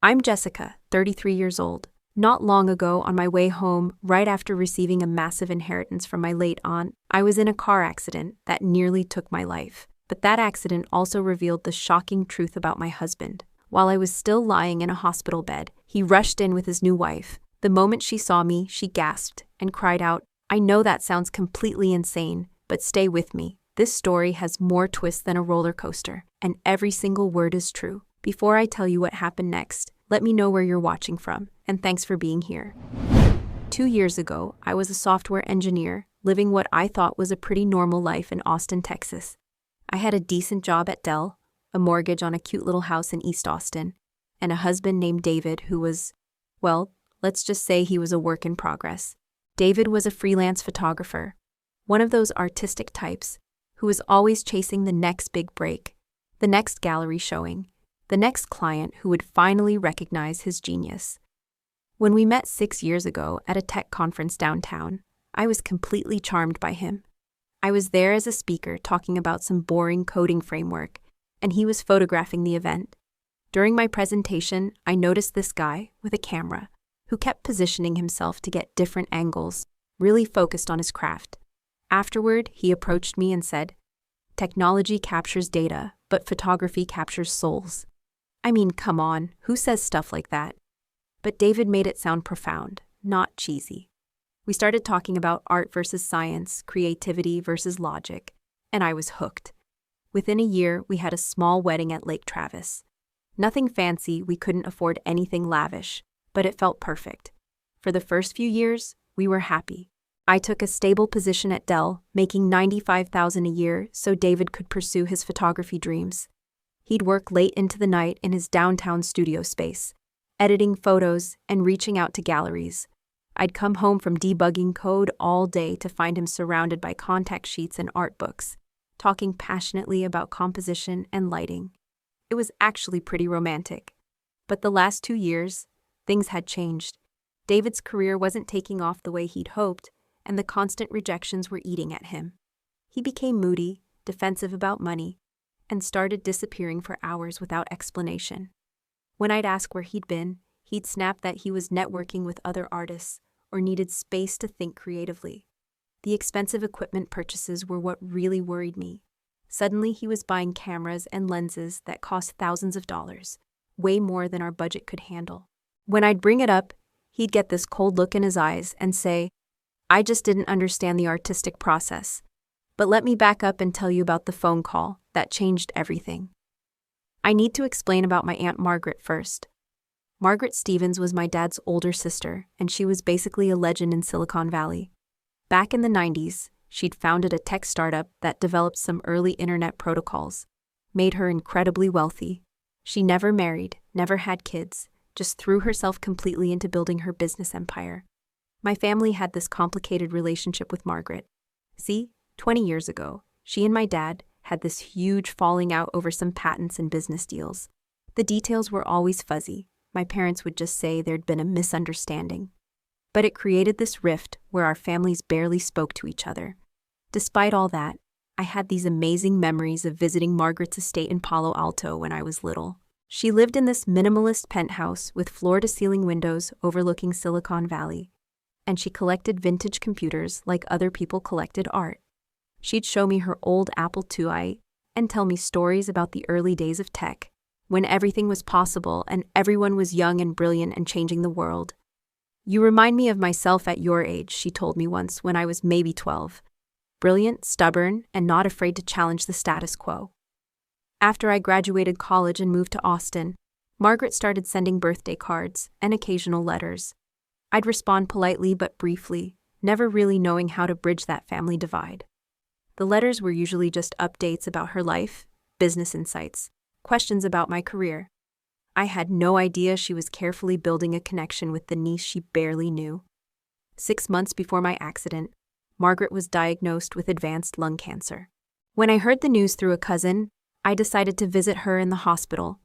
I'm Jessica, 33 years old. Not long ago, on my way home, right after receiving a massive inheritance from my late aunt, I was in a car accident that nearly took my life. But that accident also revealed the shocking truth about my husband. While I was still lying in a hospital bed, he rushed in with his new wife. The moment she saw me, she gasped and cried out, "I know that sounds completely insane, but stay with me. This story has more twists than a roller coaster, and every single word is true." Before I tell you what happened next, let me know where you're watching from, and thanks for being here. 2 years ago, I was a software engineer, living what I thought was a pretty normal life in Austin, Texas. I had a decent job at Dell, a mortgage on a cute little house in East Austin, and a husband named David who was, well, let's just say he was a work in progress. David was a freelance photographer, one of those artistic types who was always chasing the next big break, the next gallery showing, the next client who would finally recognize his genius. When we met 6 years ago at a tech conference downtown, I was completely charmed by him. I was there as a speaker talking about some boring coding framework, and he was photographing the event. During my presentation, I noticed this guy with a camera who kept positioning himself to get different angles, really focused on his craft. Afterward, he approached me and said, "Technology captures data, but photography captures souls." I mean, come on, who says stuff like that? But David made it sound profound, not cheesy. We started talking about art versus science, creativity versus logic, and I was hooked. Within a year, we had a small wedding at Lake Travis. Nothing fancy, we couldn't afford anything lavish, but it felt perfect. For the first few years, we were happy. I took a stable position at Dell, making $95,000 a year so David could pursue his photography dreams. He'd work late into the night in his downtown studio space, editing photos and reaching out to galleries. I'd come home from debugging code all day to find him surrounded by contact sheets and art books, talking passionately about composition and lighting. It was actually pretty romantic. But the last 2 years, things had changed. David's career wasn't taking off the way he'd hoped, and the constant rejections were eating at him. He became moody, defensive about money, and started disappearing for hours without explanation. When I'd ask where he'd been, he'd snap that he was networking with other artists or needed space to think creatively. The expensive equipment purchases were what really worried me. Suddenly, he was buying cameras and lenses that cost thousands of dollars, way more than our budget could handle. When I'd bring it up, he'd get this cold look in his eyes and say, "I just didn't understand the artistic process. But let me back up and tell you about the phone call that changed everything." I need to explain about my Aunt Margaret first. Margaret Stevens was my dad's older sister, and she was basically a legend in Silicon Valley. Back in the 90s, she'd founded a tech startup that developed some early internet protocols, made her incredibly wealthy. She never married, never had kids, just threw herself completely into building her business empire. My family had this complicated relationship with Margaret. See, 20 years ago, she and my dad had this huge falling out over some patents and business deals. The details were always fuzzy. My parents would just say there'd been a misunderstanding. But it created this rift where our families barely spoke to each other. Despite all that, I had these amazing memories of visiting Margaret's estate in Palo Alto when I was little. She lived in this minimalist penthouse with floor-to-ceiling windows overlooking Silicon Valley, and she collected vintage computers like other people collected art. She'd show me her old Apple IIe and tell me stories about the early days of tech, when everything was possible and everyone was young and brilliant and changing the world. "You remind me of myself at your age," she told me once when I was maybe 12. Brilliant, stubborn, and not afraid to challenge the status quo. After I graduated college and moved to Austin, Margaret started sending birthday cards and occasional letters. I'd respond politely but briefly, never really knowing how to bridge that family divide. The letters were usually just updates about her life, business insights, questions about my career. I had no idea she was carefully building a connection with the niece she barely knew. 6 months before my accident, Margaret was diagnosed with advanced lung cancer. When I heard the news through a cousin, I decided to visit her in the hospital.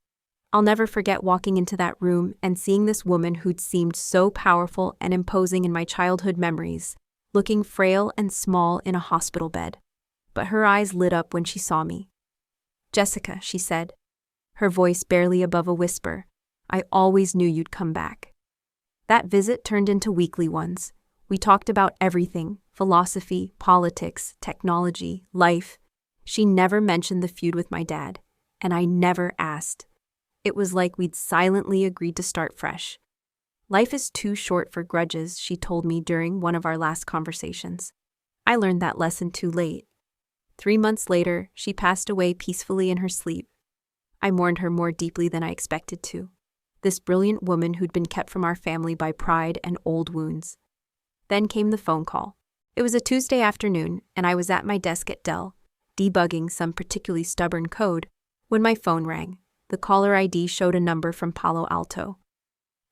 I'll never forget walking into that room and seeing this woman who'd seemed so powerful and imposing in my childhood memories, looking frail and small in a hospital bed. But her eyes lit up when she saw me. "Jessica," she said, her voice barely above a whisper, I always knew you'd come back." That visit turned into weekly ones. We talked about everything: philosophy, politics, technology, life. She never mentioned the feud with my dad, and I never asked. It was like we'd silently agreed to start fresh. "Life is too short for grudges," she told me during one of our last conversations. I learned that lesson too late. 3 months later, she passed away peacefully in her sleep. I mourned her more deeply than I expected to. This brilliant woman who'd been kept from our family by pride and old wounds. Then came the phone call. It was a Tuesday afternoon, and I was at my desk at Dell, debugging some particularly stubborn code, when my phone rang. The caller ID showed a number from Palo Alto.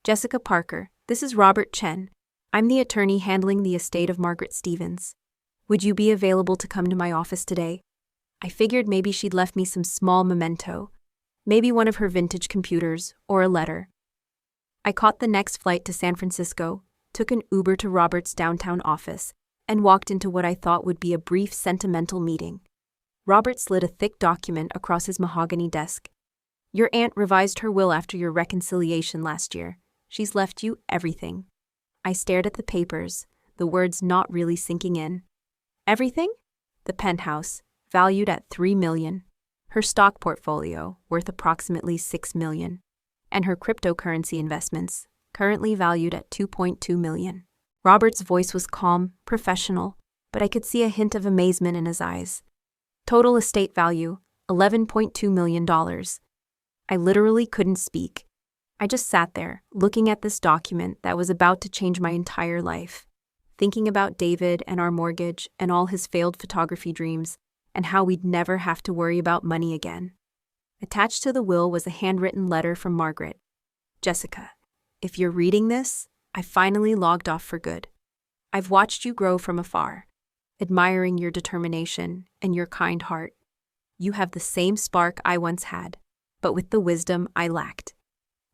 "Jessica Parker, this is Robert Chen. I'm the attorney handling the estate of Margaret Stevens. Would you be available to come to my office today?" I figured maybe she'd left me some small memento, maybe one of her vintage computers, or a letter. I caught the next flight to San Francisco, took an Uber to Robert's downtown office, and walked into what I thought would be a brief sentimental meeting. Robert slid a thick document across his mahogany desk. "Your aunt revised her will after your reconciliation last year. She's left you everything." I stared at the papers, the words not really sinking in. Everything? The penthouse, valued at $3 million. Her stock portfolio, worth approximately $6 million. And her cryptocurrency investments, currently valued at $2.2 million. Robert's voice was calm, professional, but I could see a hint of amazement in his eyes. Total estate value, $11.2 million. I literally couldn't speak. I just sat there, looking at this document that was about to change my entire life, thinking about David and our mortgage and all his failed photography dreams, and how we'd never have to worry about money again. Attached to the will was a handwritten letter from Margaret. "Jessica, if you're reading this, I finally logged off for good. I've watched you grow from afar, admiring your determination and your kind heart. You have the same spark I once had, but with the wisdom I lacked.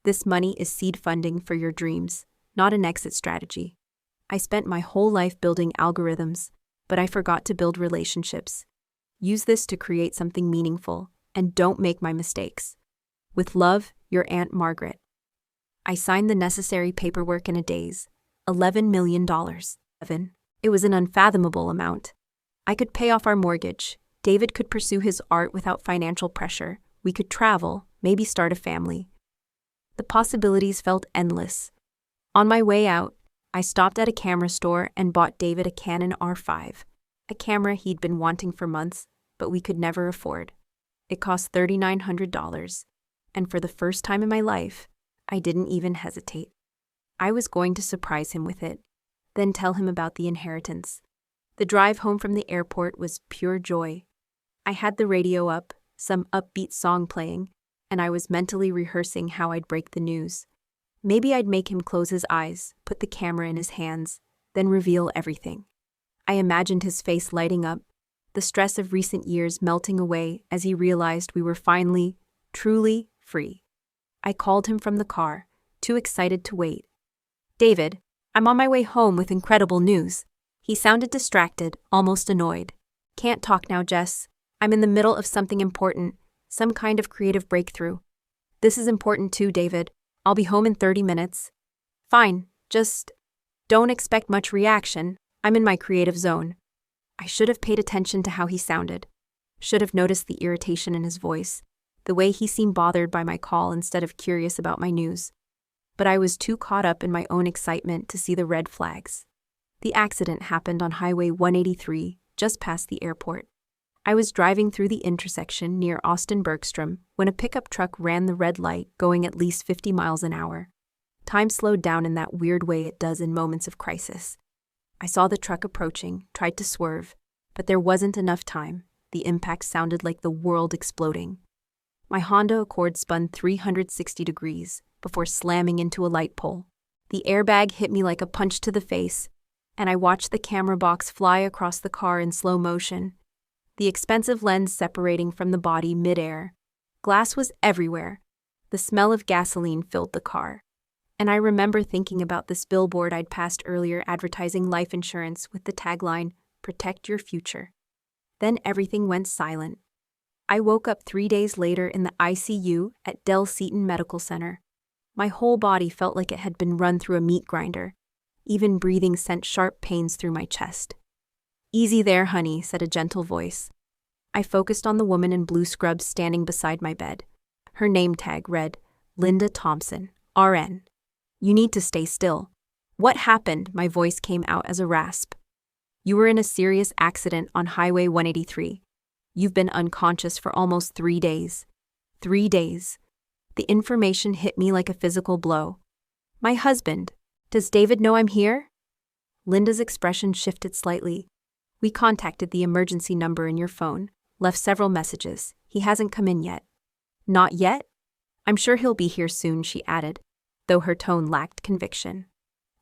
This money is seed funding for your dreams, not an exit strategy. I spent my whole life building algorithms, but I forgot to build relationships. Use this to create something meaningful, and don't make my mistakes. With love, your Aunt Margaret." I signed the necessary paperwork in a daze. $11 million. It was an unfathomable amount. I could pay off our mortgage. David could pursue his art without financial pressure. We could travel, maybe start a family. The possibilities felt endless. On my way out, I stopped at a camera store and bought David a Canon R5, a camera he'd been wanting for months, but we could never afford. It cost $3,900, and for the first time in my life, I didn't even hesitate. I was going to surprise him with it, then tell him about the inheritance. The drive home from the airport was pure joy. I had the radio up, some upbeat song playing, and I was mentally rehearsing how I'd break the news. Maybe I'd make him close his eyes, put the camera in his hands, then reveal everything. I imagined his face lighting up, the stress of recent years melting away as he realized we were finally, truly free. I called him from the car, too excited to wait. "David, I'm on my way home with incredible news." He sounded distracted, almost annoyed. "Can't talk now, Jess. I'm in the middle of something important, some kind of creative breakthrough." "This is important too, David. I'll be home in 30 minutes. "Fine, just don't expect much reaction. I'm in my creative zone." I should have paid attention to how he sounded. Should have noticed the irritation in his voice, the way he seemed bothered by my call instead of curious about my news. But I was too caught up in my own excitement to see the red flags. The accident happened on Highway 183, just past the airport. I was driving through the intersection near Austin Bergstrom when a pickup truck ran the red light going at least 50 miles an hour. Time slowed down in that weird way it does in moments of crisis. I saw the truck approaching, tried to swerve, but there wasn't enough time. The impact sounded like the world exploding. My Honda Accord spun 360 degrees before slamming into a light pole. The airbag hit me like a punch to the face, and I watched the camera box fly across the car in slow motion, the expensive lens separating from the body midair. Glass was everywhere. The smell of gasoline filled the car. And I remember thinking about this billboard I'd passed earlier advertising life insurance with the tagline, "Protect your future." Then everything went silent. I woke up 3 days later in the ICU at Dell Seton Medical Center. My whole body felt like it had been run through a meat grinder. Even breathing sent sharp pains through my chest. "Easy there, honey," said a gentle voice. I focused on the woman in blue scrubs standing beside my bed. Her name tag read, Linda Thompson, RN. "You need to stay still." "What happened?" My voice came out as a rasp. "You were in a serious accident on Highway 183. You've been unconscious for almost 3 days. 3 days. The information hit me like a physical blow. "My husband. Does David know I'm here?" Linda's expression shifted slightly. "We contacted the emergency number in your phone, left several messages. He hasn't come in yet." "Not yet? I'm sure he'll be here soon," she added, though her tone lacked conviction.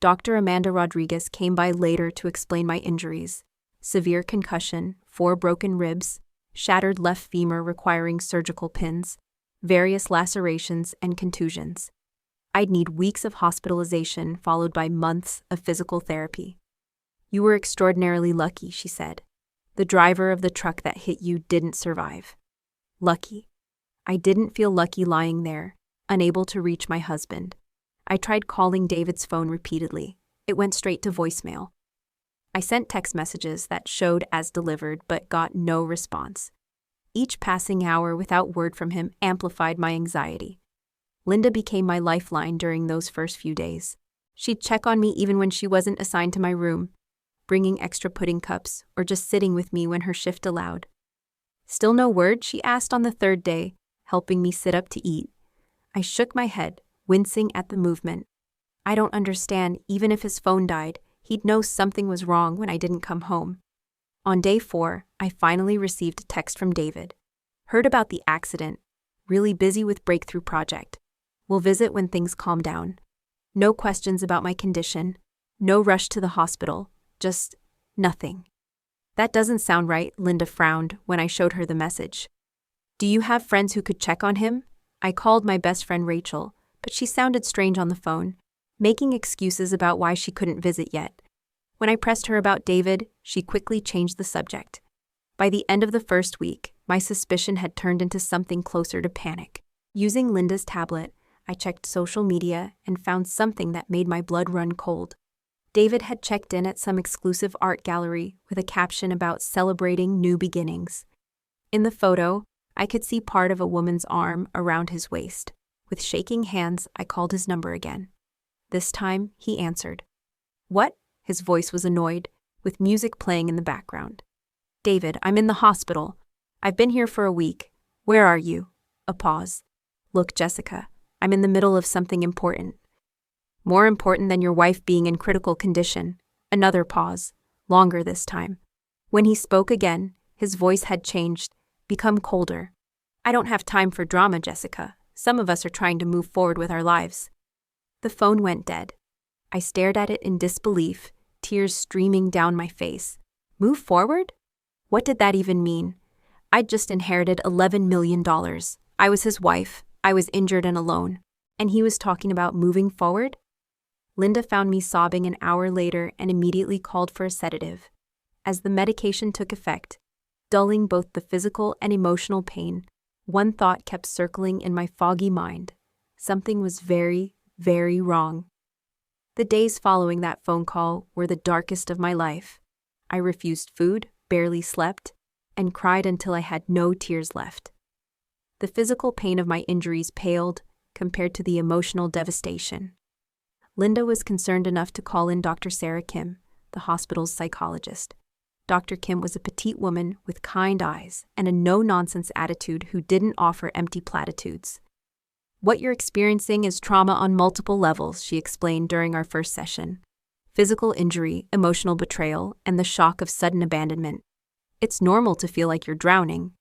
Dr. Amanda Rodriguez came by later to explain my injuries. Severe concussion, 4 broken ribs, shattered left femur requiring surgical pins, various lacerations and contusions. I'd need weeks of hospitalization followed by months of physical therapy. "You were extraordinarily lucky," she said. "The driver of the truck that hit you didn't survive." Lucky. I didn't feel lucky lying there, unable to reach my husband. I tried calling David's phone repeatedly. It went straight to voicemail. I sent text messages that showed as delivered but got no response. Each passing hour without word from him amplified my anxiety. Linda became my lifeline during those first few days. She'd check on me even when she wasn't assigned to my room, bringing extra pudding cups or just sitting with me when her shift allowed. "Still no word?" she asked on the 3rd day, helping me sit up to eat. I shook my head, wincing at the movement. I don't understand. Even if his phone died, he'd know something was wrong when I didn't come home. On day 4, I finally received a text from David. "Heard about the accident. Really busy with breakthrough project. We'll visit when things calm down. No questions about my condition. No rush to the hospital. Just nothing." "That doesn't sound right," Linda frowned when I showed her the message. "Do you have friends who could check on him?" I called my best friend Rachel, but she sounded strange on the phone, making excuses about why she couldn't visit yet. When I pressed her about David, she quickly changed the subject. By the end of the first week, my suspicion had turned into something closer to panic. Using Linda's tablet, I checked social media and found something that made my blood run cold. David had checked in at some exclusive art gallery with a caption about celebrating new beginnings. In the photo, I could see part of a woman's arm around his waist. With shaking hands, I called his number again. This time, he answered. "What?" His voice was annoyed, with music playing in the background. "David, I'm in the hospital. I've been here for a week. Where are you?" A pause. "Look, Jessica, I'm in the middle of something important." "More important than your wife being in critical condition." Another pause, longer this time. When he spoke again, his voice had changed, become colder. "I don't have time for drama, Jessica. Some of us are trying to move forward with our lives." The phone went dead. I stared at it in disbelief, tears streaming down my face. Move forward? What did that even mean? I'd just inherited $11 million. I was his wife. I was injured and alone. And he was talking about moving forward? Linda found me sobbing an hour later and immediately called for a sedative. As the medication took effect, dulling both the physical and emotional pain, one thought kept circling in my foggy mind. Something was very, very wrong. The days following that phone call were the darkest of my life. I refused food, barely slept, and cried until I had no tears left. The physical pain of my injuries paled compared to the emotional devastation. Linda was concerned enough to call in Dr. Sarah Kim, the hospital's psychologist. Dr. Kim was a petite woman with kind eyes and a no-nonsense attitude who didn't offer empty platitudes. "What you're experiencing is trauma on multiple levels," she explained during our first session. "Physical injury, emotional betrayal, and the shock of sudden abandonment. It's normal to feel like you're drowning."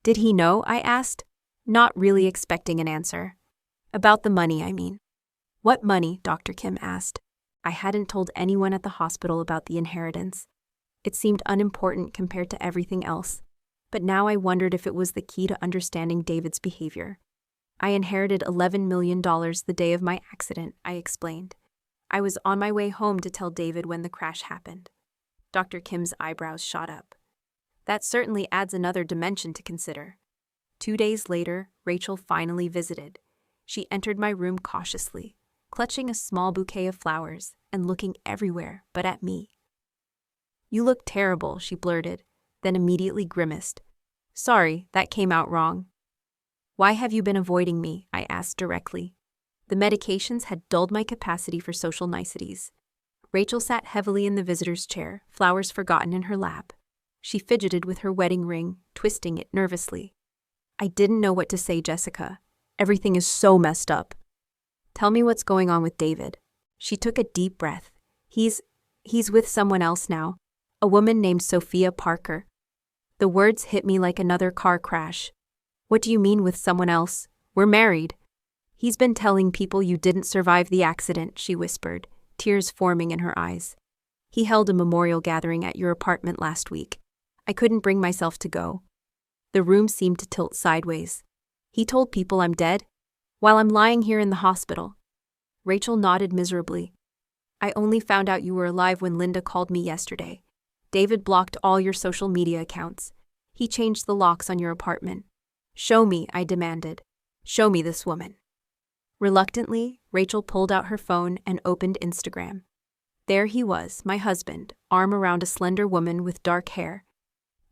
"Did he know?" I asked, not really expecting an answer. "About the money, I mean." "What money?" Dr. Kim asked. I hadn't told anyone at the hospital about the inheritance. It seemed unimportant compared to everything else, but now I wondered if it was the key to understanding David's behavior. "I inherited $11 million the day of my accident," I explained. "I was on my way home to tell David when the crash happened." Dr. Kim's eyebrows shot up. "That certainly adds another dimension to consider." 2 days later, Rachel finally visited. She entered my room cautiously, clutching a small bouquet of flowers and looking everywhere but at me. "You look terrible," she blurted, then immediately grimaced. "Sorry, that came out wrong." "Why have you been avoiding me?" I asked directly. The medications had dulled my capacity for social niceties. Rachel sat heavily in the visitor's chair, flowers forgotten in her lap. She fidgeted with her wedding ring, twisting it nervously. "I didn't know what to say, Jessica. Everything is so messed up." "Tell me what's going on with David." She took a deep breath. He's with someone else now. A woman named Sophia Parker." The words hit me like another car crash. "What do you mean with someone else? We're married." "He's been telling people you didn't survive the accident," she whispered, tears forming in her eyes. "He held a memorial gathering at your apartment last week. I couldn't bring myself to go." The room seemed to tilt sideways. "He told people I'm dead? While I'm lying here in the hospital." Rachel nodded miserably. "I only found out you were alive when Linda called me yesterday. David blocked all your social media accounts. He changed the locks on your apartment." "Show me," I demanded. "Show me this woman." Reluctantly, Rachel pulled out her phone and opened Instagram. There he was, my husband, arm around a slender woman with dark hair.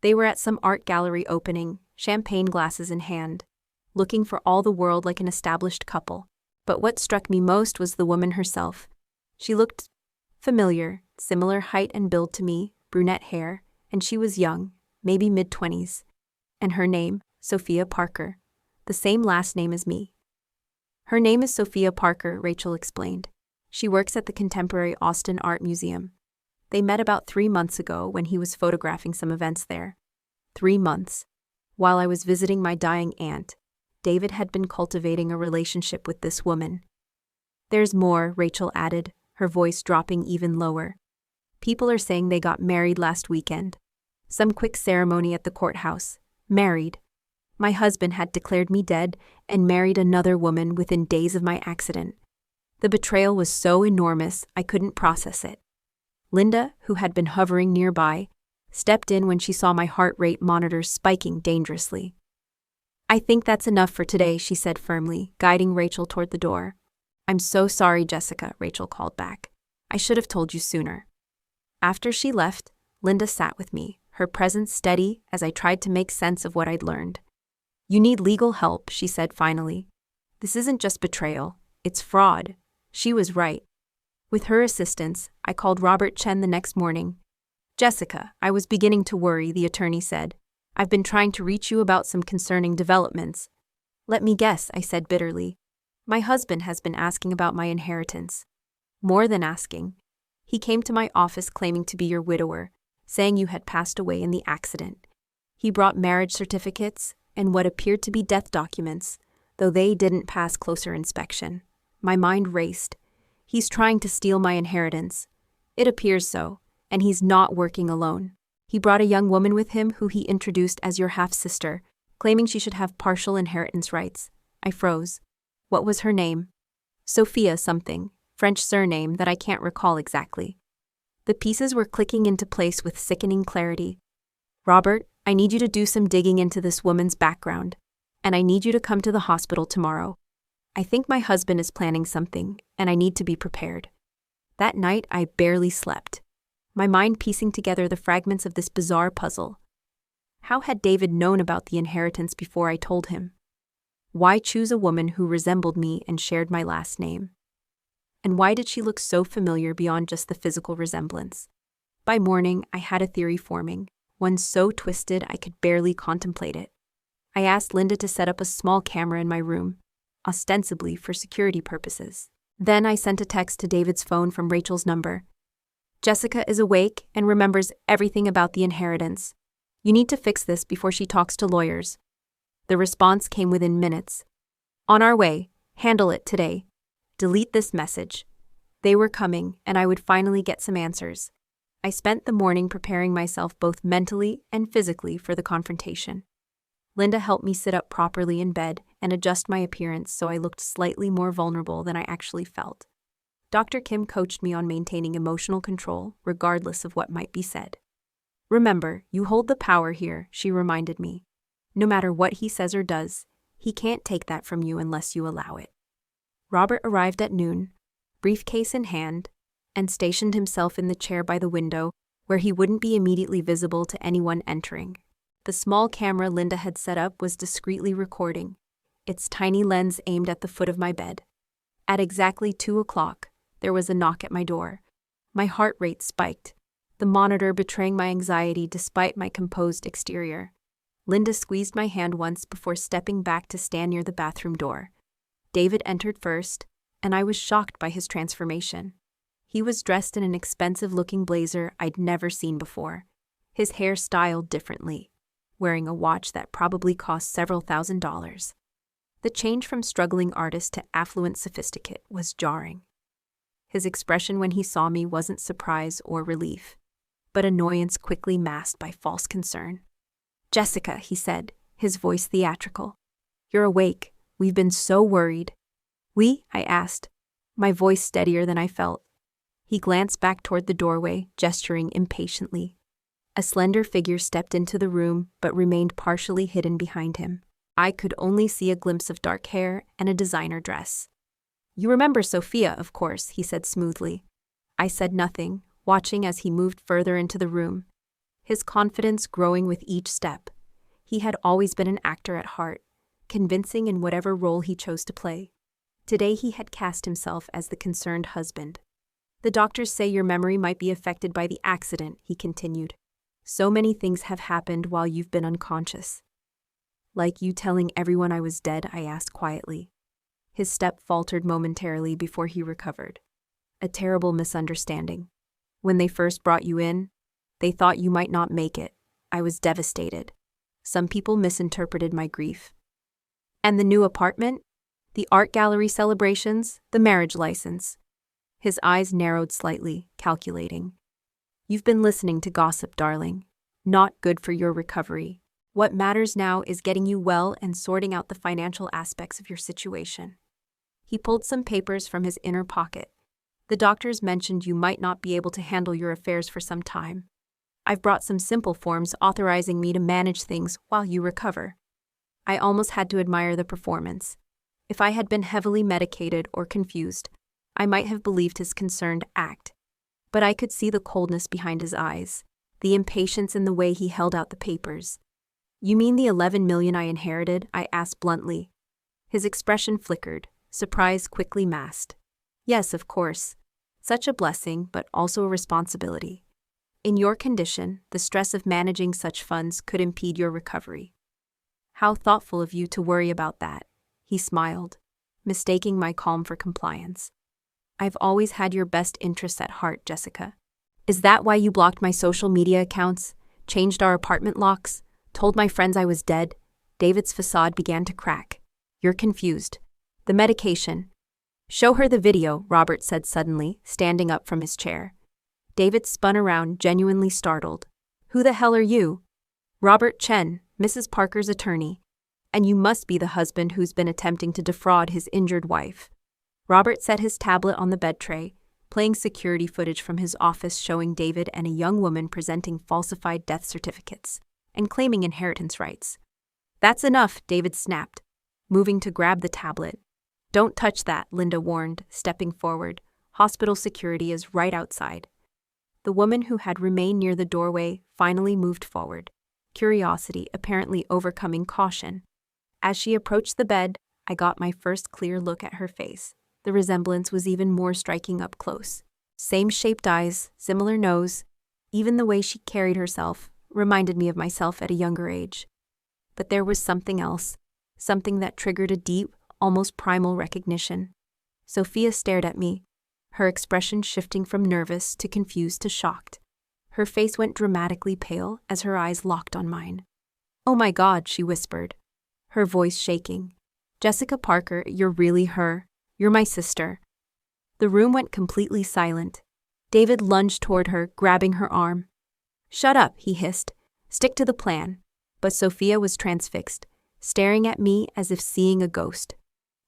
They were at some art gallery opening, champagne glasses in hand, looking for all the world like an established couple. But what struck me most was the woman herself. She looked familiar, similar height and build to me, brunette hair, and she was young, maybe mid-20s. And her name, Sophia Parker. The same last name as me. "Her name is Sophia Parker," Rachel explained. "She works at the Contemporary Austin Art Museum. They met about 3 months ago when he was photographing some events there. 3 months. While I was visiting my dying aunt, David had been cultivating a relationship with this woman." "There's more," Rachel added, her voice dropping even lower. "People are saying they got married last weekend. Some quick ceremony at the courthouse. Married. My husband had declared me dead and married another woman within days of my accident. The betrayal was so enormous I couldn't process it. Linda, who had been hovering nearby, stepped in when she saw my heart rate monitors spiking dangerously." "I think that's enough for today," she said firmly, guiding Rachel toward the door. "I'm so sorry, Jessica," Rachel called back. "I should have told you sooner." After she left, Linda sat with me, her presence steady as I tried to make sense of what I'd learned. "You need legal help," she said finally. "This isn't just betrayal, it's fraud." She was right. With her assistance, I called Robert Chen the next morning. "Jessica, I was beginning to worry," the attorney said. "I've been trying to reach you about some concerning developments." "Let me guess," I said bitterly. "My husband has been asking about my inheritance." "More than asking. He came to my office claiming to be your widower, saying you had passed away in the accident. He brought marriage certificates and what appeared to be death documents, though they didn't pass closer inspection. My mind raced. He's trying to steal my inheritance. It appears so, and he's not working alone. He brought a young woman with him who he introduced as your half-sister, claiming she should have partial inheritance rights." I froze. "What was her name?" "Sophia something, French surname that I can't recall exactly." The pieces were clicking into place with sickening clarity. "Robert, I need you to do some digging into this woman's background, and I need you to come to the hospital tomorrow. I think my husband is planning something, and I need to be prepared." That night, I barely slept, my mind piecing together the fragments of this bizarre puzzle. How had David known about the inheritance before I told him? Why choose a woman who resembled me and shared my last name? And why did she look so familiar beyond just the physical resemblance? By morning, I had a theory forming, one so twisted I could barely contemplate it. I asked Linda to set up a small camera in my room, ostensibly for security purposes. Then I sent a text to David's phone from Rachel's number. "Jessica is awake and remembers everything about the inheritance. You need to fix this before she talks to lawyers." The response came within minutes. "On our way. Handle it today. Delete this message." They were coming, and I would finally get some answers. I spent the morning preparing myself both mentally and physically for the confrontation. Linda helped me sit up properly in bed and adjust my appearance so I looked slightly more vulnerable than I actually felt. Dr. Kim coached me on maintaining emotional control, regardless of what might be said. "Remember, you hold the power here," she reminded me. "No matter what he says or does, he can't take that from you unless you allow it." Robert arrived at noon, briefcase in hand, and stationed himself in the chair by the window where he wouldn't be immediately visible to anyone entering. The small camera Linda had set up was discreetly recording, its tiny lens aimed at the foot of my bed. At exactly 2 o'clock, there was a knock at my door. My heart rate spiked, the monitor betraying my anxiety despite my composed exterior. Linda squeezed my hand once before stepping back to stand near the bathroom door. David entered first, and I was shocked by his transformation. He was dressed in an expensive-looking blazer I'd never seen before, his hair styled differently, wearing a watch that probably cost several $1,000s. The change from struggling artist to affluent sophisticate was jarring. His expression when he saw me wasn't surprise or relief, but annoyance quickly masked by false concern. "Jessica," he said, his voice theatrical. "You're awake. We've been so worried." "We?" I asked, my voice steadier than I felt. He glanced back toward the doorway, gesturing impatiently. A slender figure stepped into the room but remained partially hidden behind him. I could only see a glimpse of dark hair and a designer dress. "You remember Sophia, of course," he said smoothly. I said nothing, watching as he moved further into the room, his confidence growing with each step. He had always been an actor at heart, convincing in whatever role he chose to play. Today he had cast himself as the concerned husband. "The doctors say your memory might be affected by the accident," he continued. "So many things have happened while you've been unconscious." "Like you telling everyone I was dead?" I asked quietly. His step faltered momentarily before he recovered. "A terrible misunderstanding. When they first brought you in, they thought you might not make it. I was devastated. Some people misinterpreted my grief." "And the new apartment? The art gallery celebrations? The marriage license?" His eyes narrowed slightly, calculating. "You've been listening to gossip, darling. Not good for your recovery. What matters now is getting you well and sorting out the financial aspects of your situation." He pulled some papers from his inner pocket. "The doctors mentioned you might not be able to handle your affairs for some time. I've brought some simple forms authorizing me to manage things while you recover." I almost had to admire the performance. If I had been heavily medicated or confused, I might have believed his concerned act. But I could see the coldness behind his eyes, the impatience in the way he held out the papers. "You mean the $11 million I inherited?" I asked bluntly. His expression flickered, surprise quickly masked. "Yes, of course. Such a blessing, but also a responsibility. In your condition, the stress of managing such funds could impede your recovery." "How thoughtful of you to worry about that," he smiled, mistaking my calm for compliance. "I've always had your best interests at heart, Jessica. Is that why you blocked my social media accounts, changed our apartment locks, told my friends I was dead?" David's facade began to crack. "You're confused. The medication." "Show her the video," Robert said suddenly, standing up from his chair. David spun around, genuinely startled. "Who the hell are you?" "Robert Chen, Mrs. Parker's attorney. And you must be the husband who's been attempting to defraud his injured wife." Robert set his tablet on the bed tray, playing security footage from his office showing David and a young woman presenting falsified death certificates and claiming inheritance rights. "That's enough," David snapped, moving to grab the tablet. "Don't touch that," Linda warned, stepping forward. "Hospital security is right outside." The woman who had remained near the doorway finally moved forward, curiosity apparently overcoming caution. As she approached the bed, I got my first clear look at her face. The resemblance was even more striking up close. Same shaped eyes, similar nose, even the way she carried herself reminded me of myself at a younger age. But there was something else, something that triggered a deep, almost primal recognition. Sophia stared at me, her expression shifting from nervous to confused to shocked. Her face went dramatically pale as her eyes locked on mine. "Oh my God," she whispered, her voice shaking. "Jessica Parker, you're really her. You're my sister." The room went completely silent. David lunged toward her, grabbing her arm. "Shut up," he hissed. "Stick to the plan." But Sophia was transfixed, staring at me as if seeing a ghost.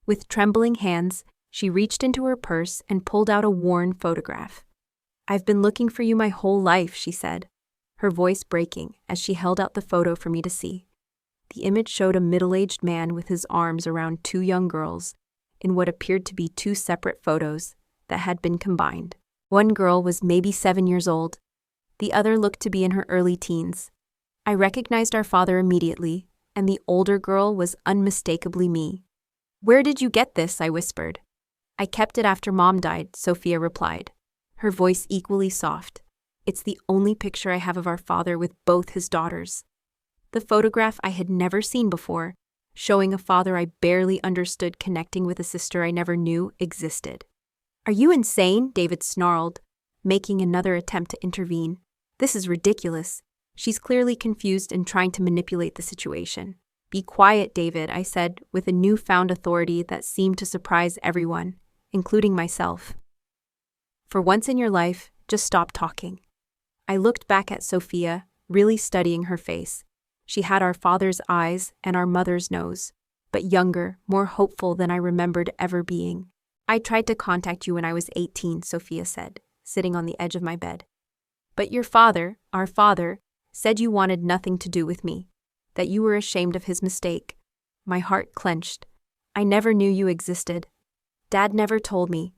With trembling hands, she reached into her purse and pulled out a worn photograph. "I've been looking for you my whole life," she said, her voice breaking as she held out the photo for me to see. The image showed a middle-aged man with his arms around two young girls, in what appeared to be two separate photos that had been combined. One girl was maybe 7 years old. The other looked to be in her early teens. I recognized our father immediately, and the older girl was unmistakably me. "Where did you get this?" I whispered. "I kept it after Mom died," Sophia replied, her voice equally soft. "It's the only picture I have of our father with both his daughters." The photograph I had never seen before, showing a father I barely understood connecting with a sister I never knew existed. "Are you insane?" David snarled, making another attempt to intervene. "This is ridiculous. She's clearly confused and trying to manipulate the situation." "Be quiet, David," I said, with a newfound authority that seemed to surprise everyone, including myself. "For once in your life, just stop talking." I looked back at Sophia, really studying her face. She had our father's eyes and our mother's nose, but younger, more hopeful than I remembered ever being. "I tried to contact you when I was 18, Sophia said, sitting on the edge of my bed. "But your father, our father, said you wanted nothing to do with me, that you were ashamed of his mistake." My heart clenched. "I never knew you existed. Dad never told me.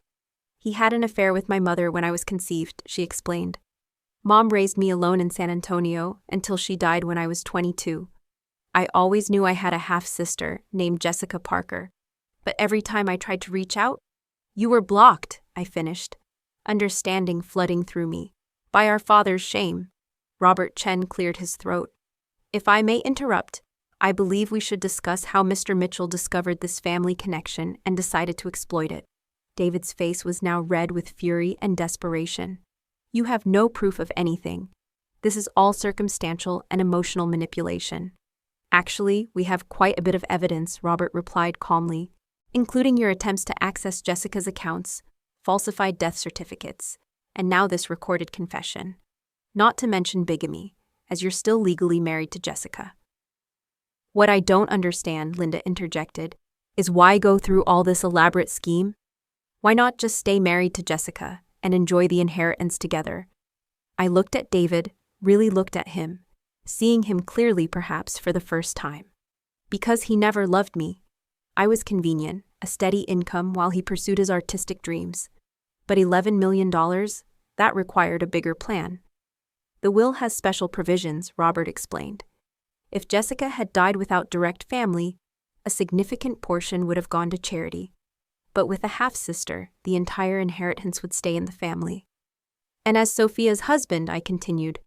He had an affair with my mother when I was conceived," she explained. "Mom raised me alone in San Antonio until she died when I was 22. I always knew I had a half-sister named Jessica Parker, but every time I tried to reach out, you were blocked," I finished, understanding flooding through me. "By our father's shame." Robert Chen cleared his throat. "If I may interrupt, I believe we should discuss how Mr. Mitchell discovered this family connection and decided to exploit it." David's face was now red with fury and desperation. "You have no proof of anything. This is all circumstantial and emotional manipulation." "Actually, we have quite a bit of evidence," Robert replied calmly, "including your attempts to access Jessica's accounts, falsified death certificates, and now this recorded confession. Not to mention bigamy, as you're still legally married to Jessica." "What I don't understand," Linda interjected, "is why go through all this elaborate scheme? Why not just stay married to Jessica and enjoy the inheritance together?" I looked at David, really looked at him, seeing him clearly perhaps for the first time. "Because he never loved me. I was convenient, a steady income while he pursued his artistic dreams. But $11 million, that required a bigger plan." "The will has special provisions," Robert explained. "If Jessica had died without direct family, a significant portion would have gone to charity. But with a half-sister, the entire inheritance would stay in the family. And as Sophia's husband," I continued,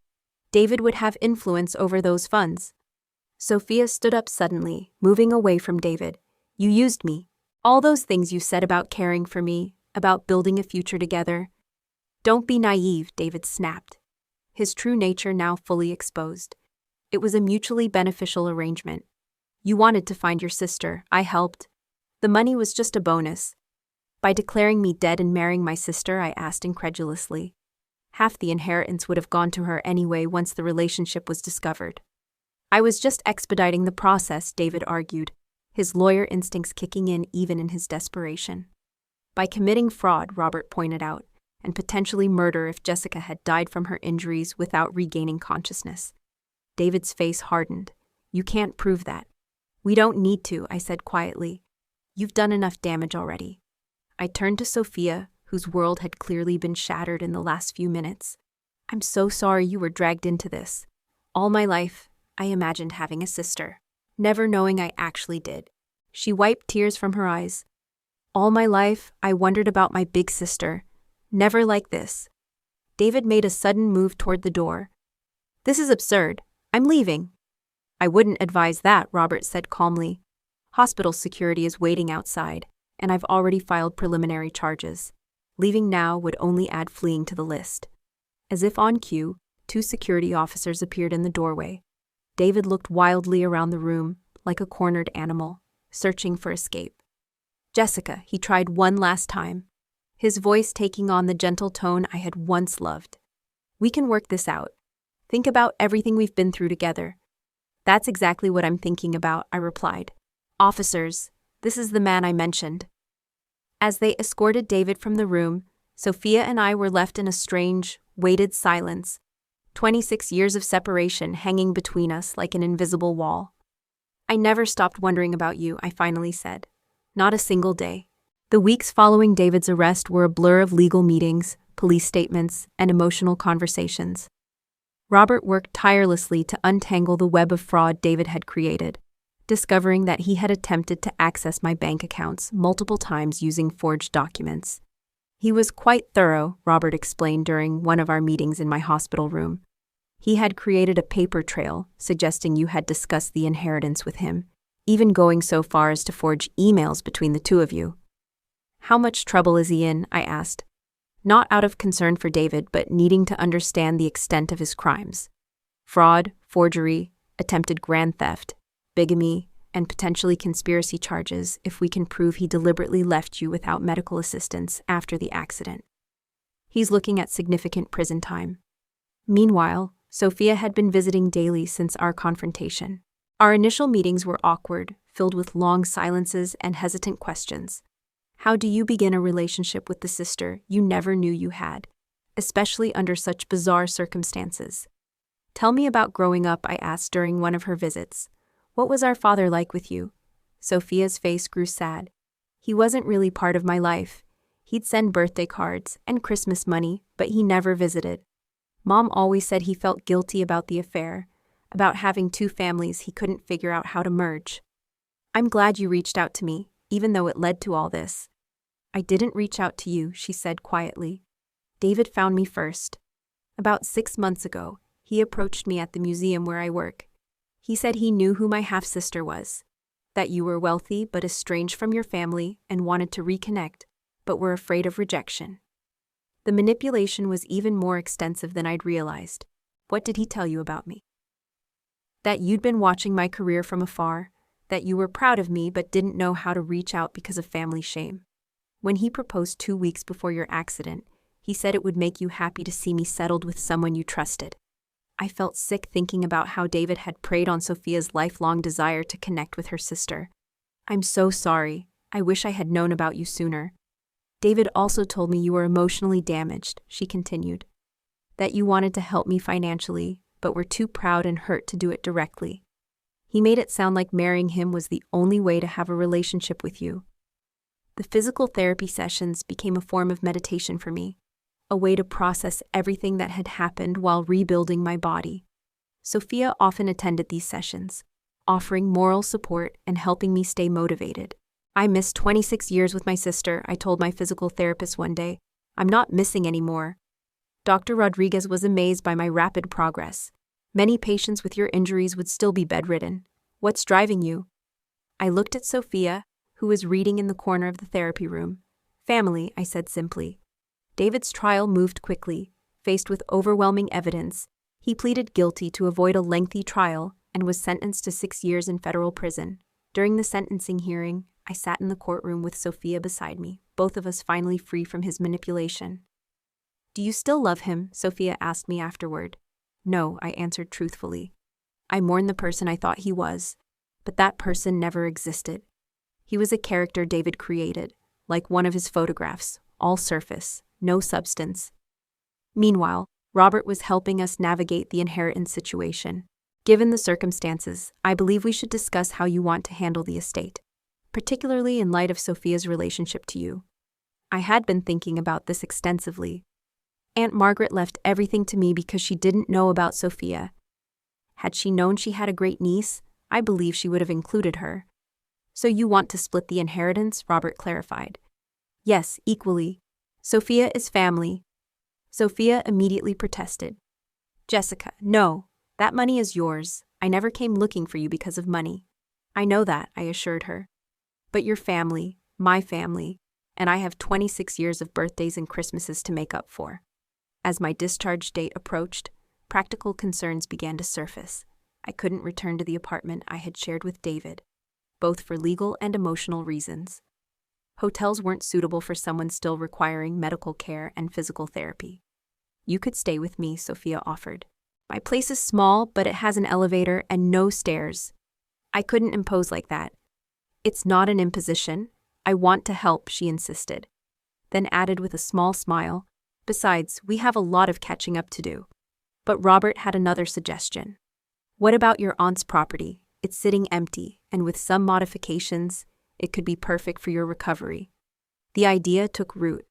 "David would have influence over those funds." Sophia stood up suddenly, moving away from David. "You used me. All those things you said about caring for me, about building a future together." "Don't be naive," David snapped, his true nature now fully exposed. "It was a mutually beneficial arrangement. You wanted to find your sister, I helped. The money was just a bonus." "By declaring me dead and marrying my sister?" I asked incredulously. "Half the inheritance would have gone to her anyway once the relationship was discovered." "I was just expediting the process," David argued, his lawyer instincts kicking in even in his desperation. "By committing fraud," Robert pointed out, "and potentially murder if Jessica had died from her injuries without regaining consciousness." David's face hardened. "You can't prove that." "We don't need to," I said quietly. "You've done enough damage already." I turned to Sophia, whose world had clearly been shattered in the last few minutes. "I'm so sorry you were dragged into this. All my life, I imagined having a sister, never knowing I actually did." She wiped tears from her eyes. "All my life, I wondered about my big sister. Never like this." David made a sudden move toward the door. "This is absurd. I'm leaving." "I wouldn't advise that," Robert said calmly. "Hospital security is waiting outside, and I've already filed preliminary charges. Leaving now would only add fleeing to the list." As if on cue, 2 security officers appeared in the doorway. David looked wildly around the room, like a cornered animal, searching for escape. "Jessica," he tried one last time, his voice taking on the gentle tone I had once loved. "We can work this out. Think about everything we've been through together." "That's exactly what I'm thinking about," I replied. "Officers, this is the man I mentioned." As they escorted David from the room, Sophia and I were left in a strange, weighted silence, 26 years of separation hanging between us like an invisible wall. "I never stopped wondering about you," I finally said. "Not a single day." The weeks following David's arrest were a blur of legal meetings, police statements, and emotional conversations. Robert worked tirelessly to untangle the web of fraud David had created, discovering that he had attempted to access my bank accounts multiple times using forged documents. He was quite thorough, Robert explained during one of our meetings in my hospital room. He had created a paper trail suggesting you had discussed the inheritance with him, even going so far as to forge emails between the two of you. How much trouble is he in? I asked. Not out of concern for David, but needing to understand the extent of his crimes. Fraud, forgery, attempted grand theft, bigamy, and potentially conspiracy charges if we can prove he deliberately left you without medical assistance after the accident. He's looking at significant prison time. Meanwhile, Sophia had been visiting daily since our confrontation. Our initial meetings were awkward, filled with long silences and hesitant questions. How do you begin a relationship with the sister you never knew you had, especially under such bizarre circumstances? Tell me about growing up, I asked during one of her visits. What was our father like with you? Sophia's face grew sad. He wasn't really part of my life. He'd send birthday cards and Christmas money, but he never visited. Mom always said he felt guilty about the affair, about having two families he couldn't figure out how to merge. I'm glad you reached out to me, even though it led to all this. I didn't reach out to you, she said quietly. David found me first. About 6 months ago, he approached me at the museum where I work. He said he knew who my half-sister was, that you were wealthy but estranged from your family and wanted to reconnect, but were afraid of rejection. The manipulation was even more extensive than I'd realized. What did he tell you about me? That you'd been watching my career from afar, that you were proud of me but didn't know how to reach out because of family shame. When he proposed 2 weeks before your accident, he said it would make you happy to see me settled with someone you trusted. I felt sick thinking about how David had preyed on Sophia's lifelong desire to connect with her sister. I'm so sorry. I wish I had known about you sooner. David also told me you were emotionally damaged, she continued. That you wanted to help me financially, but were too proud and hurt to do it directly. He made it sound like marrying him was the only way to have a relationship with you. The physical therapy sessions became a form of meditation for me, a way to process everything that had happened while rebuilding my body. Sophia often attended these sessions, offering moral support and helping me stay motivated. I missed 26 years with my sister, I told my physical therapist one day. I'm not missing anymore. Dr. Rodriguez was amazed by my rapid progress. Many patients with your injuries would still be bedridden. What's driving you? I looked at Sophia, who was reading in the corner of the therapy room. Family, I said simply. David's trial moved quickly. Faced with overwhelming evidence, he pleaded guilty to avoid a lengthy trial and was sentenced to 6 years in federal prison. During the sentencing hearing, I sat in the courtroom with Sophia beside me, both of us finally free from his manipulation. Do you still love him? Sophia asked me afterward. No, I answered truthfully. I mourn the person I thought he was, but that person never existed. He was a character David created, like one of his photographs, all surface, no substance. Meanwhile, Robert was helping us navigate the inheritance situation. Given the circumstances, I believe we should discuss how you want to handle the estate, particularly in light of Sophia's relationship to you. I had been thinking about this extensively. Aunt Margaret left everything to me because she didn't know about Sophia. Had she known she had a great niece, I believe she would have included her. So you want to split the inheritance? Robert clarified. Yes, equally. Sophia is family. Sophia immediately protested. Jessica, no. That money is yours. I never came looking for you because of money. I know that, I assured her. But your family, my family, and I have 26 years of birthdays and Christmases to make up for. As my discharge date approached, practical concerns began to surface. I couldn't return to the apartment I had shared with David, both for legal and emotional reasons. Hotels weren't suitable for someone still requiring medical care and physical therapy. You could stay with me, Sophia offered. My place is small, but it has an elevator and no stairs. I couldn't impose like that. It's not an imposition. I want to help, she insisted. Then added with a small smile, besides, we have a lot of catching up to do. But Robert had another suggestion. What about your aunt's property? It's sitting empty, and with some modifications, it could be perfect for your recovery. The idea took root.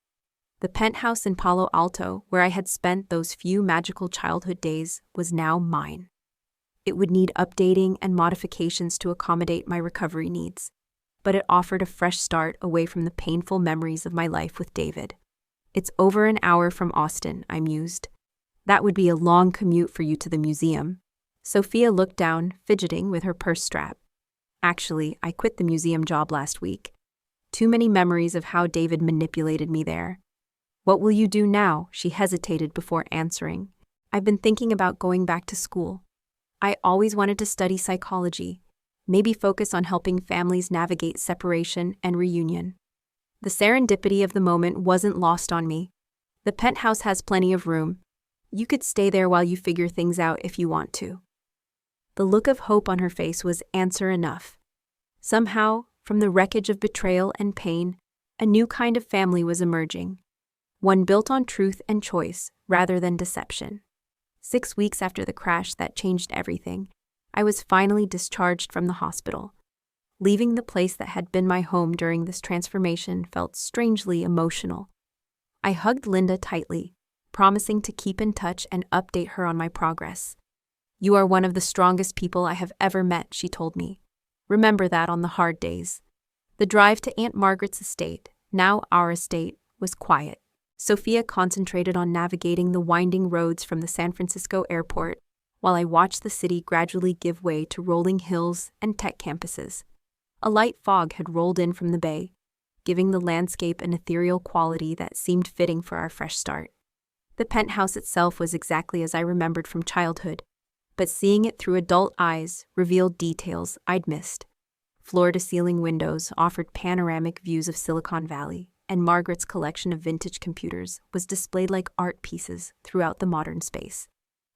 The penthouse in Palo Alto, where I had spent those few magical childhood days, was now mine. It would need updating and modifications to accommodate my recovery needs, but it offered a fresh start away from the painful memories of my life with David. It's over an hour from Austin, I mused. That would be a long commute for you to the museum. Sophia looked down, fidgeting with her purse strap. Actually, I quit the museum job last week. Too many memories of how David manipulated me there. What will you do now? She hesitated before answering. I've been thinking about going back to school. I always wanted to study psychology, maybe focus on helping families navigate separation and reunion. The serendipity of the moment wasn't lost on me. The penthouse has plenty of room. You could stay there while you figure things out if you want to. The look of hope on her face was answer enough. Somehow, from the wreckage of betrayal and pain, a new kind of family was emerging. One built on truth and choice rather than deception. 6 weeks after the crash that changed everything, I was finally discharged from the hospital. Leaving the place that had been my home during this transformation felt strangely emotional. I hugged Linda tightly, promising to keep in touch and update her on my progress. You are one of the strongest people I have ever met, she told me. Remember that on the hard days. The drive to Aunt Margaret's estate, now our estate, was quiet. Sophia concentrated on navigating the winding roads from the San Francisco airport, while I watched the city gradually give way to rolling hills and tech campuses. A light fog had rolled in from the bay, giving the landscape an ethereal quality that seemed fitting for our fresh start. The penthouse itself was exactly as I remembered from childhood, but seeing it through adult eyes revealed details I'd missed. Floor-to-ceiling windows offered panoramic views of Silicon Valley, and Margaret's collection of vintage computers was displayed like art pieces throughout the modern space.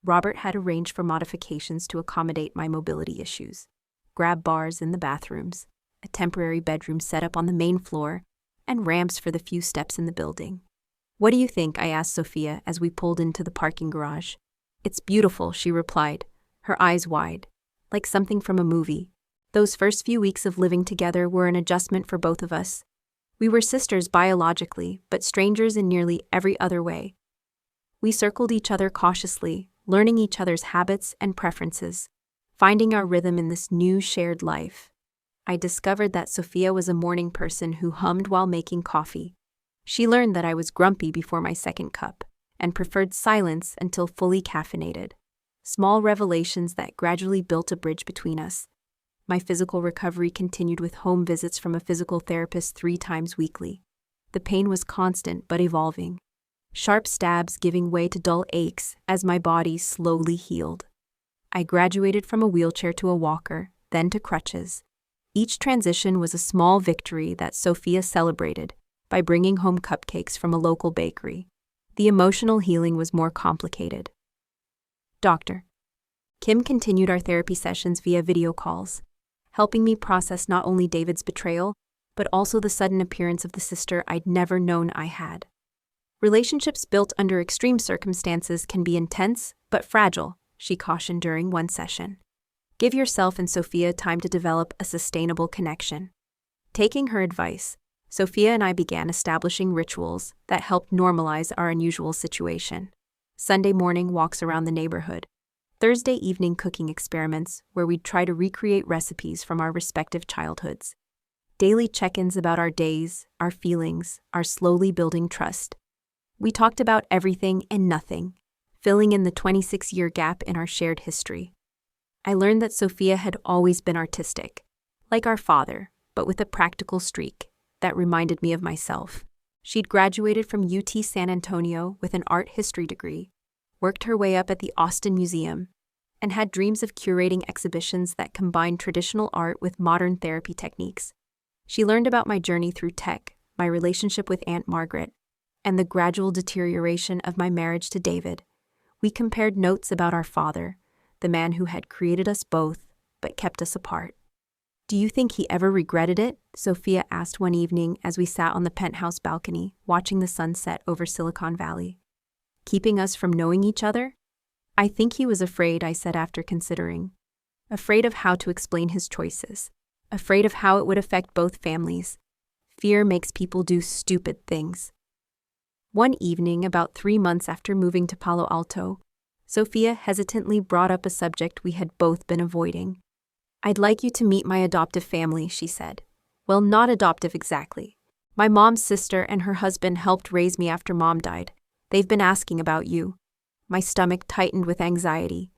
Robert had arranged for modifications to accommodate my mobility issues. Grab bars in the bathrooms, a temporary bedroom set up on the main floor, and ramps for the few steps in the building. What do you think? I asked Sophia as we pulled into the parking garage. It's beautiful, she replied, her eyes wide, like something from a movie. Those first few weeks of living together were an adjustment for both of us. We were sisters biologically, but strangers in nearly every other way. We circled each other cautiously, learning each other's habits and preferences, finding our rhythm in this new shared life. I discovered that Sophia was a morning person who hummed while making coffee. She learned that I was grumpy before my second cup, and preferred silence until fully caffeinated. Small revelations that gradually built a bridge between us. My physical recovery continued with home visits from a physical therapist 3 times weekly. The pain was constant but evolving. Sharp stabs giving way to dull aches as my body slowly healed. I graduated from a wheelchair to a walker, then to crutches. Each transition was a small victory that Sophia celebrated by bringing home cupcakes from a local bakery. The emotional healing was more complicated. Dr. Kim continued our therapy sessions via video calls, helping me process not only David's betrayal, but also the sudden appearance of the sister I'd never known I had. Relationships built under extreme circumstances can be intense, but fragile, she cautioned during one session. Give yourself and Sophia time to develop a sustainable connection. Taking her advice, Sophia and I began establishing rituals that helped normalize our unusual situation. Sunday morning walks around the neighborhood. Thursday evening cooking experiments where we'd try to recreate recipes from our respective childhoods. Daily check-ins about our days, our feelings, our slowly building trust. We talked about everything and nothing, filling in the 26-year gap in our shared history. I learned that Sophia had always been artistic, like our father, but with a practical streak that reminded me of myself. She'd graduated from UT San Antonio with an art history degree, worked her way up at the Austin Museum, and had dreams of curating exhibitions that combined traditional art with modern therapy techniques. She learned about my journey through tech, my relationship with Aunt Margaret, and the gradual deterioration of my marriage to David. We compared notes about our father, the man who had created us both, but kept us apart. Do you think he ever regretted it? Sophia asked one evening as we sat on the penthouse balcony, watching the sunset over Silicon Valley. Keeping us from knowing each other? I think he was afraid, I said after considering. Afraid of how to explain his choices. Afraid of how it would affect both families. Fear makes people do stupid things. One evening, about 3 months after moving to Palo Alto, Sophia hesitantly brought up a subject we had both been avoiding. "I'd like you to meet my adoptive family," she said. "Well, not adoptive exactly. My mom's sister and her husband helped raise me after Mom died. They've been asking about you." My stomach tightened with anxiety.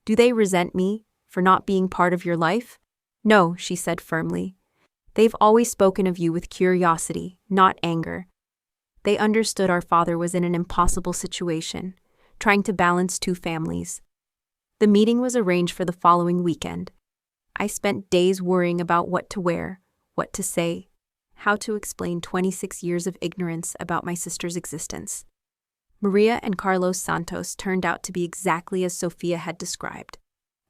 "Do they resent me for not being part of your life?" "No," she said firmly. "They've always spoken of you with curiosity, not anger. They understood our father was in an impossible situation, trying to balance 2 families." The meeting was arranged for the following weekend. I spent days worrying about what to wear, what to say, how to explain 26 years of ignorance about my sister's existence. Maria and Carlos Santos turned out to be exactly as Sophia had described: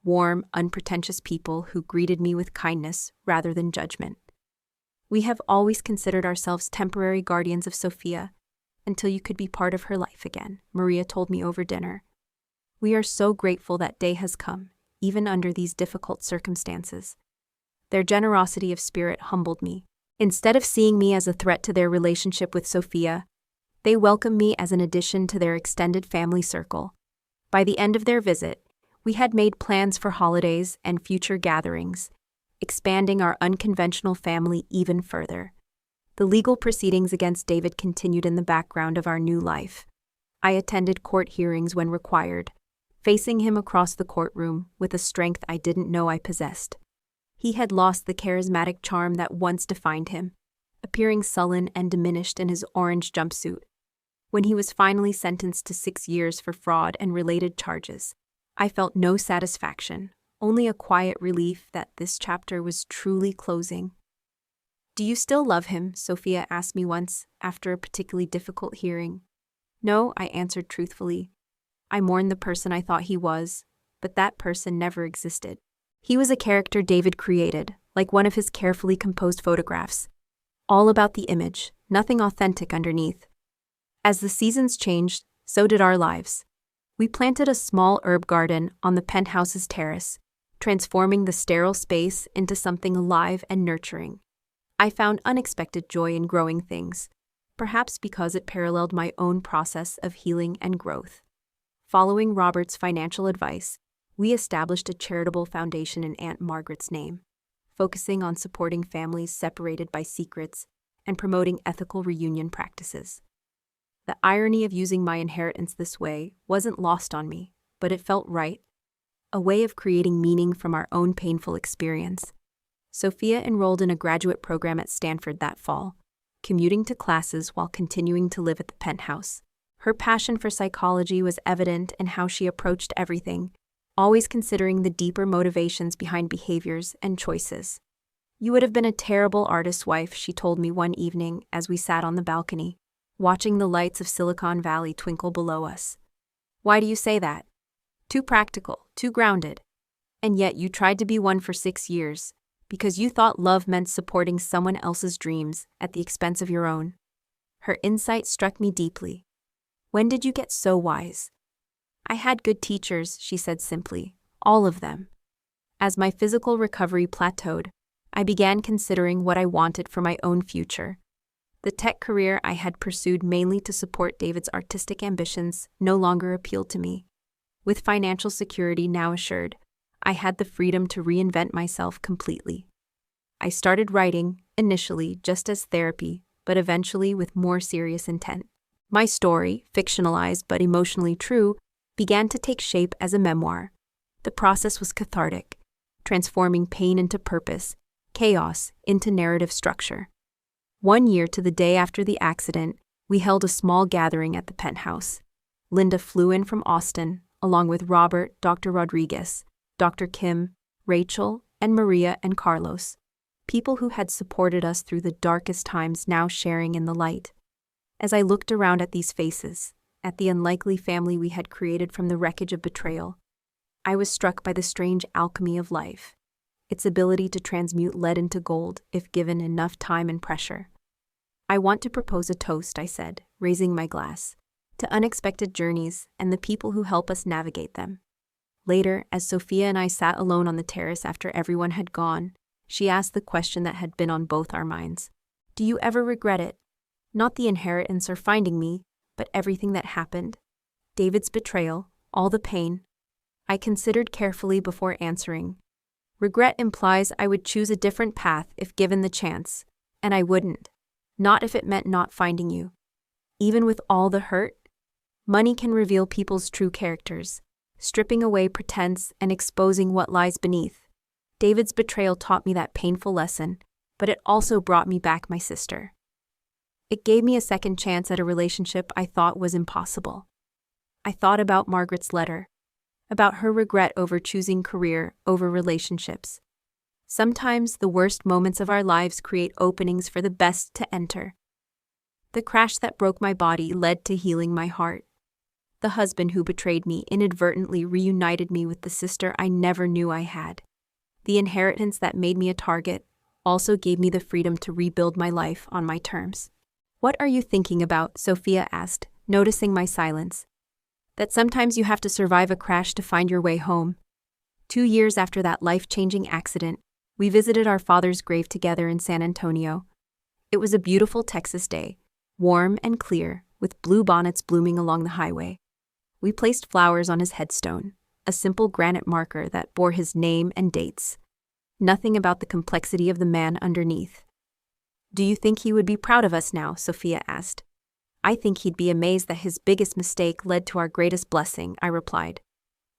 warm, unpretentious people who greeted me with kindness rather than judgment. "We have always considered ourselves temporary guardians of Sophia until you could be part of her life again," Maria told me over dinner. "We are so grateful that day has come, even under these difficult circumstances." Their generosity of spirit humbled me. Instead of seeing me as a threat to their relationship with Sophia, they welcomed me as an addition to their extended family circle. By the end of their visit, we had made plans for holidays and future gatherings, expanding our unconventional family even further. The legal proceedings against David continued in the background of our new life. I attended court hearings when required, facing him across the courtroom with a strength I didn't know I possessed. He had lost the charismatic charm that once defined him, appearing sullen and diminished in his orange jumpsuit. When he was finally sentenced to 6 years for fraud and related charges, I felt no satisfaction, only a quiet relief that this chapter was truly closing. "Do you still love him?" Sophia asked me once, after a particularly difficult hearing. "No," I answered truthfully. "I mourn the person I thought he was, but that person never existed. He was a character David created, like one of his carefully composed photographs. All about the image, nothing authentic underneath." As the seasons changed, so did our lives. We planted a small herb garden on the penthouse's terrace, transforming the sterile space into something alive and nurturing. I found unexpected joy in growing things, perhaps because it paralleled my own process of healing and growth. Following Robert's financial advice, we established a charitable foundation in Aunt Margaret's name, focusing on supporting families separated by secrets and promoting ethical reunion practices. The irony of using my inheritance this way wasn't lost on me, but it felt right, a way of creating meaning from our own painful experience. Sophia enrolled in a graduate program at Stanford that fall, commuting to classes while continuing to live at the penthouse. Her passion for psychology was evident in how she approached everything, always considering the deeper motivations behind behaviors and choices. "You would have been a terrible artist's wife," she told me one evening as we sat on the balcony, watching the lights of Silicon Valley twinkle below us. "Why do you say that?" "Too practical, too grounded. And yet you tried to be one for 6 years, because you thought love meant supporting someone else's dreams at the expense of your own." Her insight struck me deeply. "When did you get so wise?" "I had good teachers," she said simply, "all of them." As my physical recovery plateaued, I began considering what I wanted for my own future. The tech career I had pursued mainly to support David's artistic ambitions no longer appealed to me. With financial security now assured, I had the freedom to reinvent myself completely. I started writing, initially just as therapy, but eventually with more serious intent. My story, fictionalized but emotionally true, began to take shape as a memoir. The process was cathartic, transforming pain into purpose, chaos into narrative structure. 1 year to the day after the accident, we held a small gathering at the penthouse. Linda flew in from Austin, along with Robert, Dr. Rodriguez, Dr. Kim, Rachel, and Maria and Carlos, people who had supported us through the darkest times now sharing in the light. As I looked around at these faces, at the unlikely family we had created from the wreckage of betrayal, I was struck by the strange alchemy of life, its ability to transmute lead into gold if given enough time and pressure. "I want to propose a toast," I said, raising my glass, "to unexpected journeys and the people who help us navigate them." Later, as Sophia and I sat alone on the terrace after everyone had gone, she asked the question that had been on both our minds. Do you ever regret it? Not the inheritance or finding me, but everything that happened. David's betrayal, all the pain. I considered carefully before answering. Regret implies I would choose a different path if given the chance, and I wouldn't. Not if it meant not finding you. Even with all the hurt, money can reveal people's true characters, stripping away pretense and exposing what lies beneath. David's betrayal taught me that painful lesson, but it also brought me back my sister. It gave me a second chance at a relationship I thought was impossible. I thought about Margaret's letter, about her regret over choosing career over relationships. Sometimes the worst moments of our lives create openings for the best to enter. The crash that broke my body led to healing my heart. The husband who betrayed me inadvertently reunited me with the sister I never knew I had. The inheritance that made me a target also gave me the freedom to rebuild my life on my terms. What are you thinking about? Sophia asked, noticing my silence. That sometimes you have to survive a crash to find your way home. 2 years after that life-changing accident, we visited our father's grave together in San Antonio. It was a beautiful Texas day, warm and clear, with blue bonnets blooming along the highway. We placed flowers on his headstone, a simple granite marker that bore his name and dates. Nothing about the complexity of the man underneath. Do you think he would be proud of us now? Sophia asked. I think he'd be amazed that his biggest mistake led to our greatest blessing, I replied.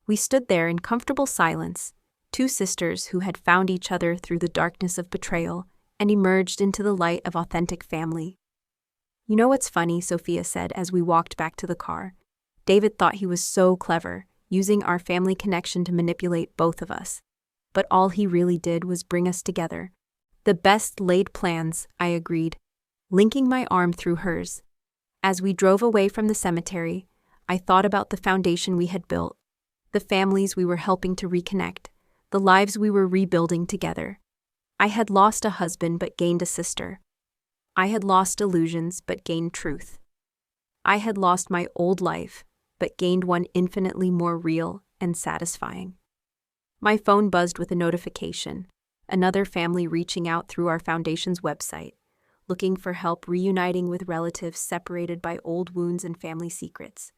We stood there in comfortable silence, two sisters who had found each other through the darkness of betrayal and emerged into the light of authentic family. You know what's funny? Sophia said as we walked back to the car. David thought he was so clever, using our family connection to manipulate both of us. But all he really did was bring us together. The best laid plans, I agreed, linking my arm through hers. As we drove away from the cemetery, I thought about the foundation we had built, the families we were helping to reconnect, the lives we were rebuilding together. I had lost a husband but gained a sister. I had lost illusions but gained truth. I had lost my old life but gained one infinitely more real and satisfying. My phone buzzed with a notification, another family reaching out through our foundation's website, looking for help reuniting with relatives separated by old wounds and family secrets.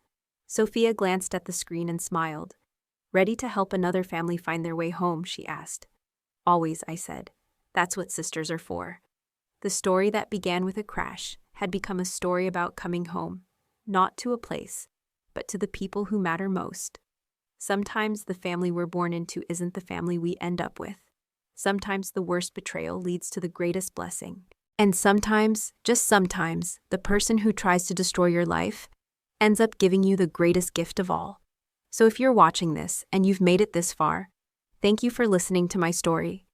Sophia glanced at the screen and smiled. Ready to help another family find their way home, she asked. Always, I said. That's what sisters are for. The story that began with a crash had become a story about coming home, not to a place, but to the people who matter most. Sometimes the family we're born into isn't the family we end up with. Sometimes the worst betrayal leads to the greatest blessing. And sometimes, just sometimes, the person who tries to destroy your life ends up giving you the greatest gift of all. So if you're watching this and you've made it this far, thank you for listening to my story.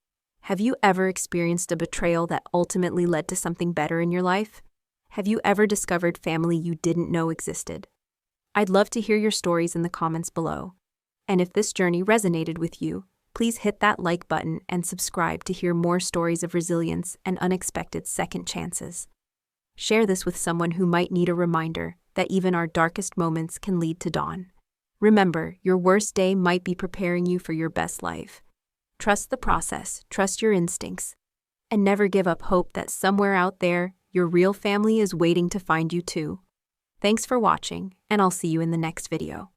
Have you ever experienced a betrayal that ultimately led to something better in your life? Have you ever discovered family you didn't know existed? I'd love to hear your stories in the comments below. And if this journey resonated with you, please hit that like button and subscribe to hear more stories of resilience and unexpected second chances. Share this with someone who might need a reminder that even our darkest moments can lead to dawn. Remember, your worst day might be preparing you for your best life. Trust the process, trust your instincts, and never give up hope that somewhere out there, your real family is waiting to find you too. Thanks for watching, and I'll see you in the next video.